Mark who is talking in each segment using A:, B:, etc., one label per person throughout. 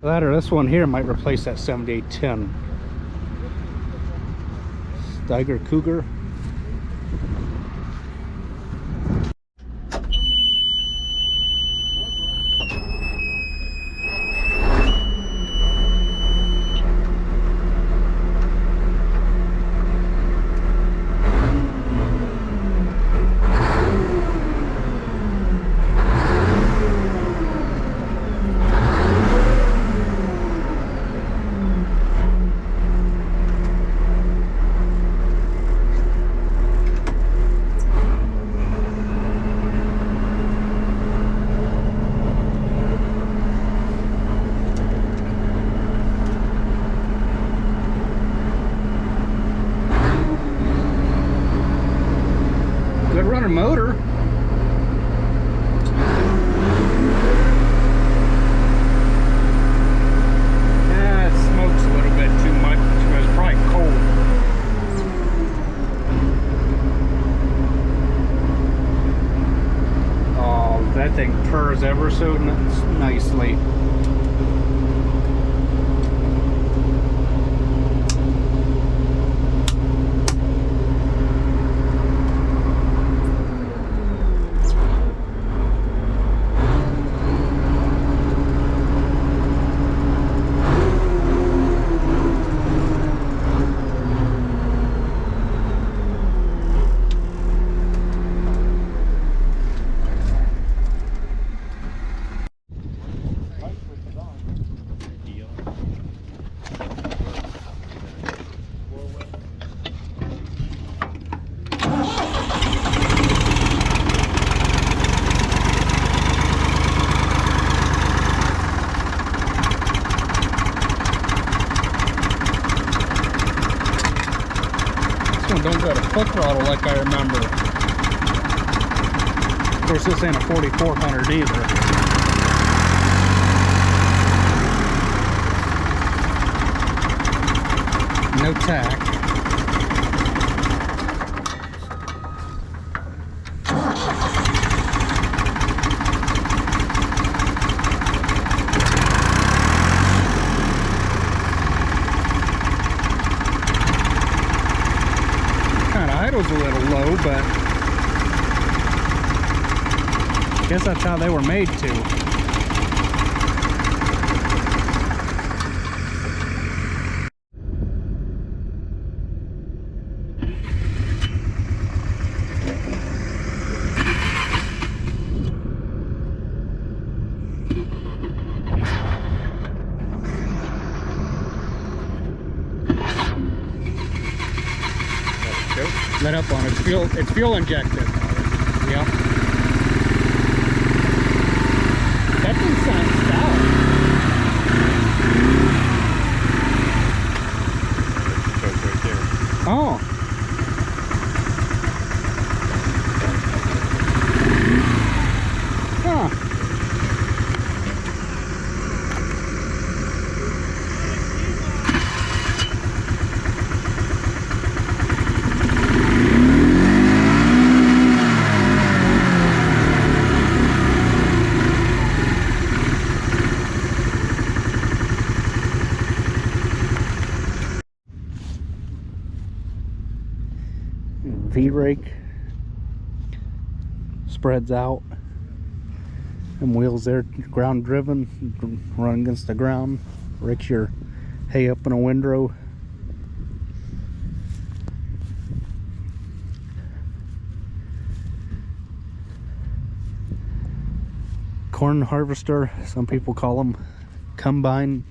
A: That or this one here might replace that 7810. Steiger Cougar. Good running motor. Yeah, it smokes a little bit too much. It's probably cold. Oh, that thing purrs ever so nicely. Don't go to foot throttle like I remember. Of course, this ain't a 4400 either. No tack. Idle's a little low, but I guess that's how they were made to. Let up on it. It's fuel injected. Yep. That thing sounds stout.
B: Right there.
A: Oh. Huh. V-rake spreads out, and wheels there ground driven, run against the ground, rakes your hay up in a windrow. Corn harvester, some people call them combine.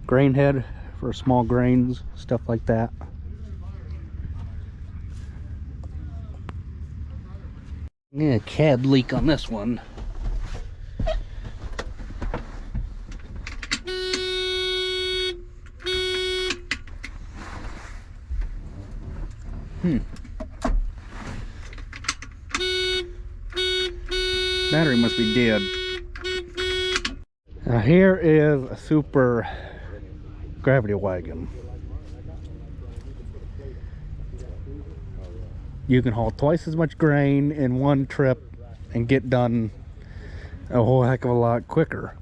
A: Grain head for small grains, stuff like that. Yeah, cab leak on this one. Battery must be dead. Now here is a super gravity wagon. you can haul twice as much grain in one trip and get done a whole heck of a lot quicker.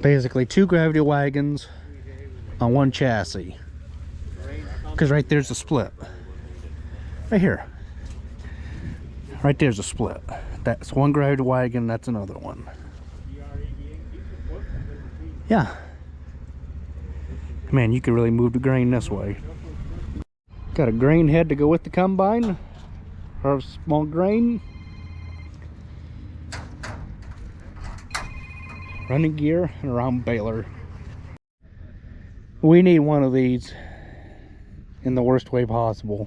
A: Basically 2 gravity wagons on one chassis, because right there's a split right here. Right there's a split. That's one gravity wagon, that's another one. Yeah, man, you could really move the grain this way. Got a grain head to go with the combine, or small grain. Running gear and a round baler. We need one of these in the worst way possible.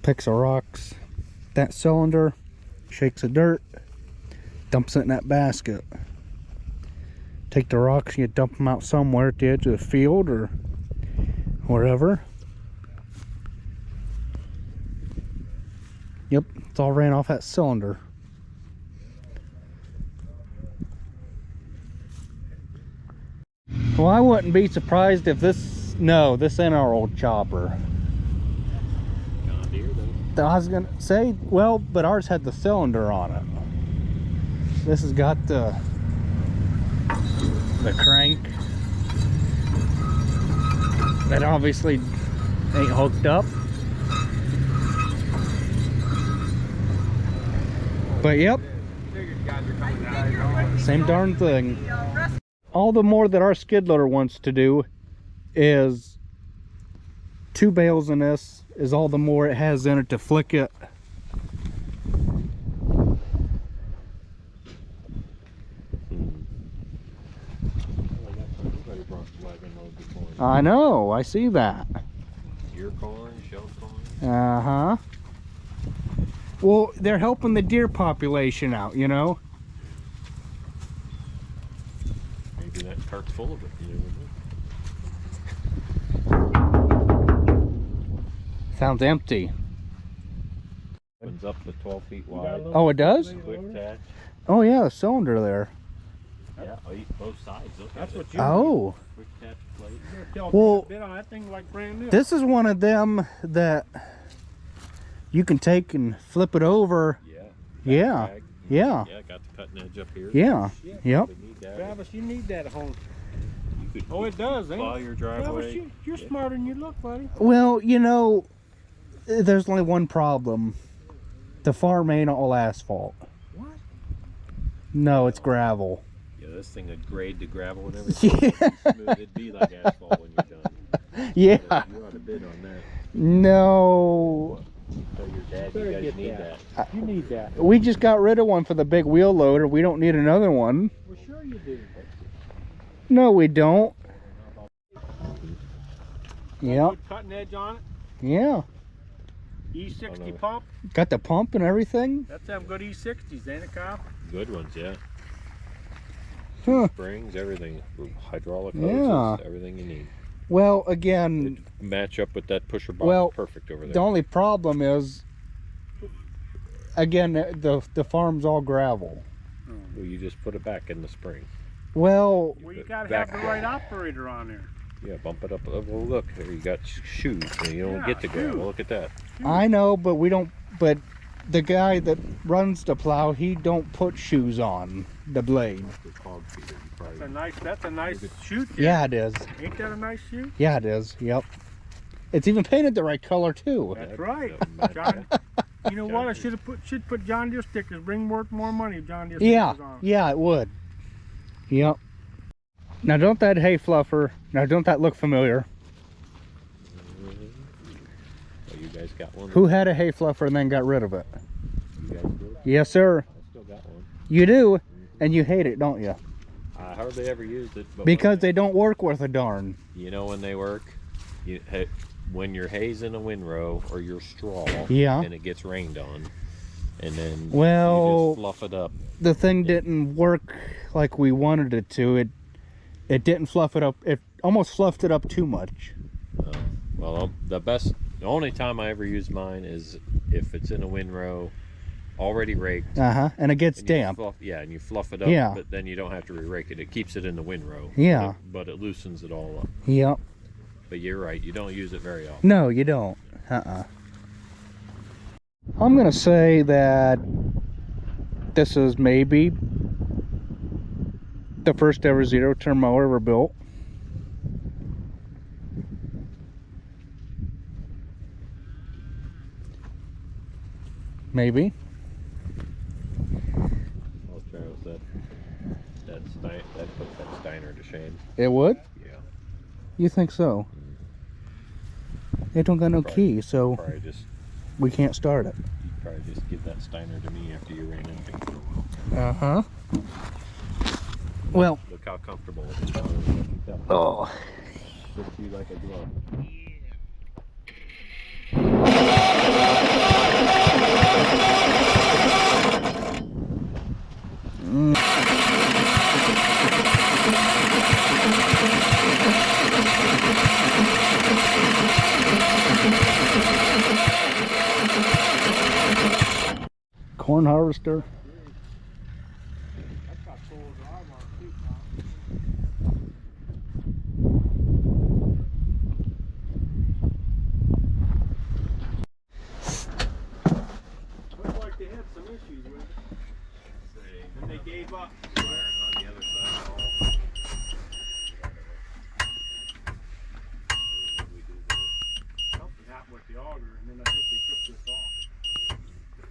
A: Picks the rocks, that cylinder, shakes the dirt, dumps it in that basket. Take the rocks and you dump them out somewhere at the edge of the field or wherever. Yep, it's all ran off that cylinder. Well, I wouldn't be surprised if this... No, this ain't our old chopper.
B: John Deere, though.
A: I was gonna say, well, but ours had the cylinder on it. This has got the crank that obviously ain't hooked up. But yep, same darn thing. All the more that our skid loader wants to do is 2 bales in this is all the more it has in it to flick it. I know, I see that.
B: Deer corn, shell corn.
A: Uh-huh. Well, they're helping the deer population out, you know?
B: Maybe that cart's full of it, you never know.
A: Sounds empty.
B: Opens up to 12 feet wide.
A: Oh, it does?
B: Quick attach.
A: Oh yeah, the cylinder there.
B: Yeah, both sides. Look
C: That's
B: at
C: what
B: it.
C: you
A: Oh.
B: Quick attach plate.
A: Well,
C: bit on that thing like brand new.
A: this is one of them that you can take and flip it over.
B: Yeah.
A: Yeah.
B: Drag.
A: Yeah.
B: Yeah, got the cutting edge up here.
A: Yeah.
C: Yeah.
A: Yep.
B: We need that.
C: Travis, you need that at home.
B: You could
C: Oh, it does, ain't
B: plow
C: it?
B: your
C: Travis,
B: driveway.
C: you're
B: Yeah.
C: smarter than you look, buddy.
A: Well, you know, there's only one problem. The farm ain't all asphalt.
C: What?
A: No, it's gravel.
B: Yeah, this thing would grade the gravel and everything.
A: Yeah.
B: Smooth. It'd be like asphalt when you're done.
A: Yeah.
B: You ought to bid on that.
A: No.
B: Tell your dad
C: Better
B: you guys
C: get
B: need
C: that.
B: that.
C: You need that.
A: We just got rid of one for the big wheel loader. We don't need another one.
C: Well, sure you do.
A: No, we don't. Yeah.
C: Good cutting edge on it.
A: Yeah.
C: E60
B: Oh, no.
C: pump.
A: Got the pump and everything.
C: That's them good E60s, ain't it, Kyle?
B: Good ones, yeah.
A: Huh.
B: Springs, everything. Hydraulic
A: Yeah.
B: hoses, everything you need.
A: Well, again,
B: Match up with that pusher box.
A: Well,
B: Perfect over there.
A: the only problem is, again, the farm's all gravel.
B: Well, you just put it back in the spring.
A: Well,
C: Well, you gotta
B: Back
C: have the right operator on there.
B: Yeah, bump it up. Well, look, here you got shoes. And you don't
C: Yeah,
B: get the gravel.
C: shoes.
B: Look at that.
A: I know, but we don't. But the guy that runs the plow, he don't put shoes on the blade.
B: The hog feeder, you probably-
C: That's a nice chute. there.
A: Yeah, it is.
C: Ain't that a nice chute?
A: Yeah, it is. Yep. It's even painted the right color too.
C: That's
B: That-
C: right.
B: that-
C: John, you know what? I
B: John
C: should put John Deere stickers. Bring more money if John Deere
A: Yeah,
C: stickers on.
A: yeah, it would. Yep. Now, don't that hay fluffer? Now, don't that look familiar?
B: Oh, you guys got one?
A: Who had a hay fluffer and then got rid of it?
B: You guys do?
A: Yes, sir.
B: I still got one.
A: You do, and you hate it, don't you?
B: I hardly ever used it. But
A: Because
B: when,
A: they don't work worth a darn.
B: you know when they work? When your hay's in a windrow or your straw
A: Yeah.
B: and it gets rained on. And then
A: Well,
B: you just fluff it up.
A: The thing didn't work like we wanted it to. It didn't fluff it up. It almost fluffed it up too much.
B: Well, the only time I ever use mine is if it's in a windrow already raked.
A: And it gets
B: And you
A: damp.
B: yeah, and you fluff it up,
A: Yeah.
B: but then you don't have to re-rake it. It keeps it in the windrow.
A: Yeah.
B: But it loosens it all up.
A: Yep.
B: But you're right, you don't use it very often.
A: No, you don't. I'm gonna say that this is maybe the first ever zero-turn mower ever built. Maybe.
B: Oh, Charles, that puts that Steiner to shame.
A: It would?
B: Yeah.
A: You think so? It don't got no key, so
B: Probably just
A: we can't start it.
B: you'd probably just give that Steiner to me after you ran into it.
A: Well.
B: Look how comfortable it is.
A: Oh.
B: Fits you like a glove.
A: Corn harvester.
C: Looks like they had some issues with it. And they gave up.
B: Iron on the other side.
C: Something happened with the auger, and then I think they took this off to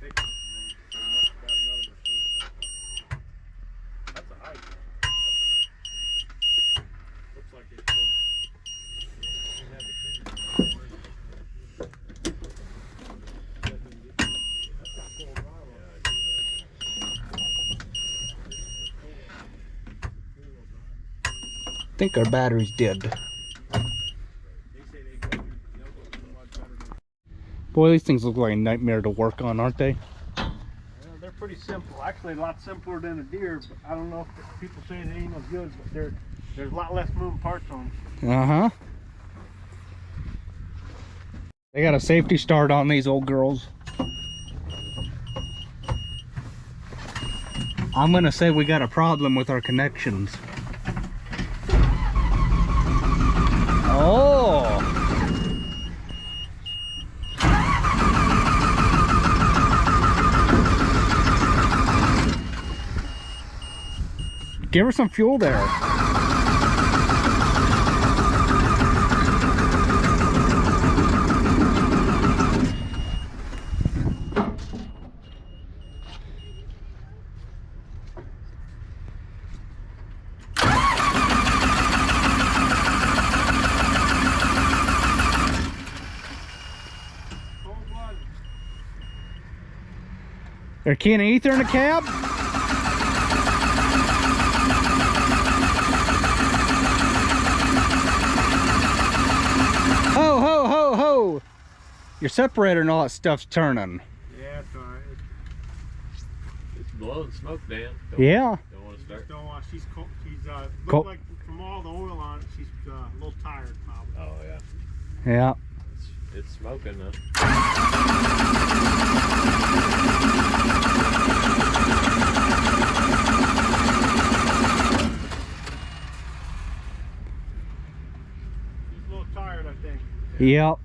C: fix it, and then they must have got another machine. That's a hydrant. Looks like it's been. They had to clean it. That's got full drive on it.
A: I think our battery's dead.
C: They say they go much better than.
A: Boy, these things look like a nightmare to work on, aren't they?
C: Yeah, they're pretty simple. Actually, a lot simpler than a deer. But I don't know if people say they ain't as good, but there's a lot less moving parts on them.
A: They got a safety start on these old girls. I'm gonna say we got a problem with our connections. Oh! Give her some fuel there. There can of ether in the cab? Ho, ho, ho, ho! Your separator and all that stuff's turning.
C: Yeah, it's alright.
B: It's blowing smoke, Dan.
A: Yeah.
B: Don't want to start.
C: Don't want. She's look
A: Cold.
C: like from all the oil on it, she's a little tired probably.
B: Oh yeah.
A: Yeah.
B: It's smoking now.
C: She's a little tired, I think.
A: Yep.